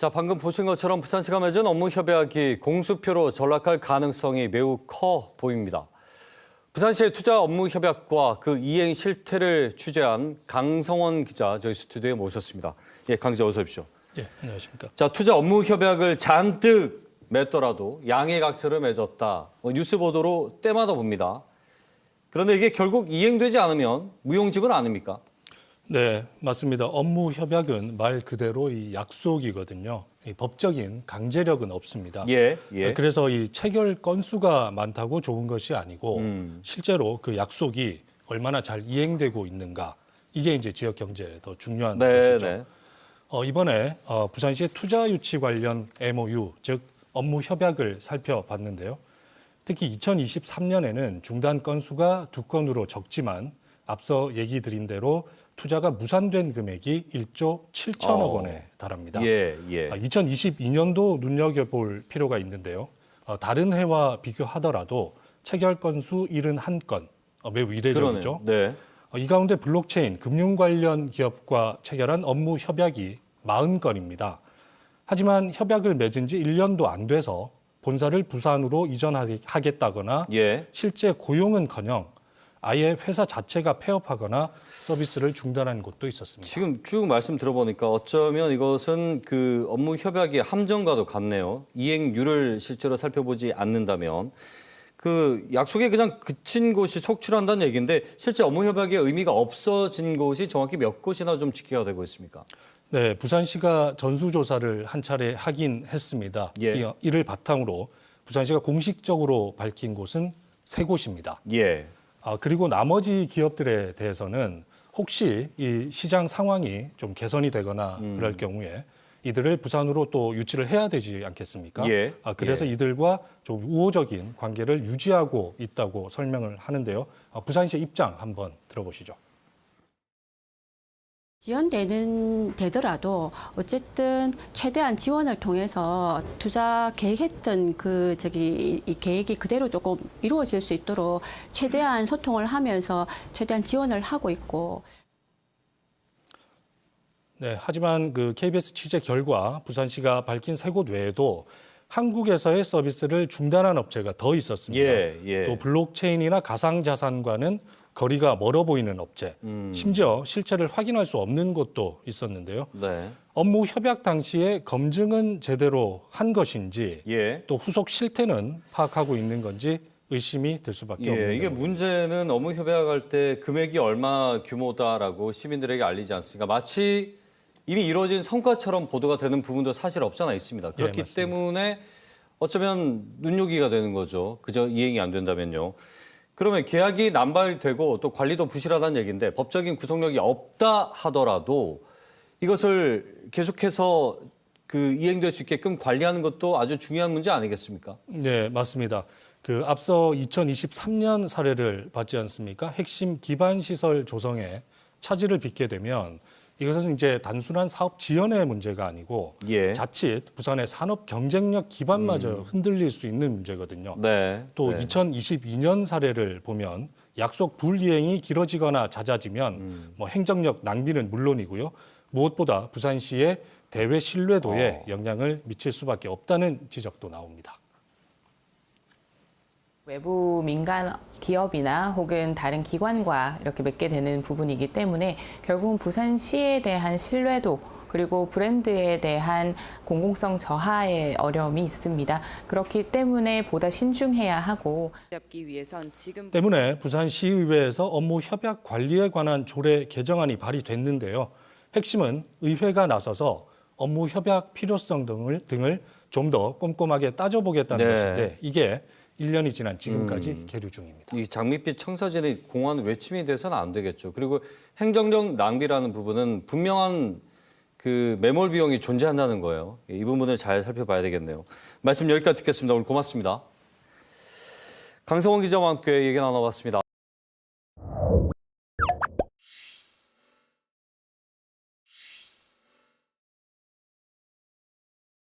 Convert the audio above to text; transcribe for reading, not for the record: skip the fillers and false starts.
자, 방금 보신 것처럼 부산시가 맺은 업무 협약이 공수표로 전락할 가능성이 매우 커 보입니다. 부산시의 투자 업무 협약과 그 이행 실태를 취재한 강성원 기자 저희 스튜디오에 모셨습니다. 예, 강 기자 어서 오십시오. 예, 안녕하십니까. 자, 투자 업무 협약을 잔뜩 맺더라도 양해각서를 맺었다. 뉴스 보도로 때마다 봅니다. 그런데 이게 결국 이행되지 않으면 무용지물 아닙니까? 네, 맞습니다. 업무 협약은 말 그대로 이 약속이거든요. 이 법적인 강제력은 없습니다. 예. 그래서 이 체결 건수가 많다고 좋은 것이 아니고 실제로 그 약속이 얼마나 잘 이행되고 있는가, 이게 이제 지역 경제에 더 중요한 것이죠. 이번에 부산시의 투자 유치 관련 MOU, 즉 업무 협약을 살펴봤는데요. 특히 2023년에는 중단 건수가 2건으로 적지만 앞서 얘기 드린 대로 투자가 무산된 금액이 1조 7천억 원에 달합니다. 2022년도 눈여겨볼 필요가 있는데요. 다른 해와 비교하더라도 체결 건수 71건, 매우 이례적이죠. 네. 이 가운데 블록체인, 금융 관련 기업과 체결한 업무 협약이 40건입니다. 하지만 협약을 맺은 지 1년도 안 돼서 본사를 부산으로 이전하겠다거나 실제 고용은커녕 아예 회사 자체가 폐업하거나 서비스를 중단한 곳도 있었습니다. 지금 쭉 말씀 들어보니까 어쩌면 이것은 그 업무 협약의 함정과도 같네요. 이행률을 실제로 살펴보지 않는다면 그 약속에 그냥 그친 곳이 속출한다는 얘기인데 실제 업무 협약의 의미가 없어진 곳이 정확히 몇 곳이나 좀 집계가 되고 있습니까? 네, 부산시가 전수조사를 한 차례 하긴 했습니다. 이를 바탕으로 부산시가 공식적으로 밝힌 곳은 3곳입니다. 그리고 나머지 기업들에 대해서는 혹시 이 시장 상황이 좀 개선이 되거나 그럴 경우에 이들을 부산으로 또 유치를 해야 되지 않겠습니까? 그래서 이들과 좀 우호적인 관계를 유지하고 있다고 설명을 하는데요. 부산시의 입장 한번 들어보시죠. 되더라도 어쨌든 최대한 지원을 통해서 투자 계획했던 이 계획이 그대로 조금 이루어질 수 있도록 최대한 소통을 하면서 최대한 지원을 하고 있고. 네, 하지만 그 KBS 취재 결과 부산시가 밝힌 3곳 외에도 한국에서의 서비스를 중단한 업체가 더 있었습니다. 또 블록체인이나 가상자산과는 거리가 멀어 보이는 업체, 심지어 실체를 확인할 수 없는 곳도 있었는데요. 업무 협약 당시에 검증은 제대로 한 것인지 또 후속 실태는 파악하고 있는 건지 의심이 들 수밖에 없는 이게 문제는 업무 협약할 때 금액이 얼마 규모다라고 시민들에게 알리지 않습니까? 마치 이미 이루어진 성과처럼 보도가 되는 부분도 사실 없지 않아 있습니다. 그렇기 때문에 어쩌면 눈요기가 되는 거죠. 그저 이행이 안 된다면요. 그러면 계약이 남발되고 또 관리도 부실하다는 얘기인데 법적인 구속력이 없다 하더라도 이것을 계속해서 그 이행될 수 있게끔 관리하는 것도 아주 중요한 문제 아니겠습니까? 네, 맞습니다. 그 앞서 2023년 사례를 봤지 않습니까? 핵심 기반 시설 조성에 차질을 빚게 되면 이것은 이제 단순한 사업 지연의 문제가 아니고 자칫 부산의 산업 경쟁력 기반마저 흔들릴 수 있는 문제거든요. 또 2022년 사례를 보면 약속 불이행이 길어지거나 잦아지면 뭐 행정력 낭비는 물론이고요. 무엇보다 부산시의 대외 신뢰도에 영향을 미칠 수밖에 없다는 지적도 나옵니다. 외부 민간 기업이나 혹은 다른 기관과 이렇게 맺게 되는 부분이기 때문에 결국은 부산시에 대한 신뢰도 그리고 브랜드에 대한 공공성 저하의 어려움이 있습니다. 그렇기 때문에 보다 신중해야 하고 때문에 부산시의회에서 업무 협약 관리에 관한 조례 개정안이 발의됐는데요. 핵심은 의회가 나서서 업무 협약 필요성 등을 좀 더 꼼꼼하게 따져보겠다는 것인데 이게 1년이 지난 지금까지 계류 중입니다. 이 장밋빛 청사진의 공허한 외침이 돼서는 안 되겠죠. 그리고 행정력 낭비라는 부분은 분명한 그 매몰 비용이 존재한다는 거예요. 이 부분을 잘 살펴봐야 되겠네요. 말씀 여기까지 듣겠습니다. 오늘 고맙습니다. 강성원 기자와 함께 얘기 나눠봤습니다.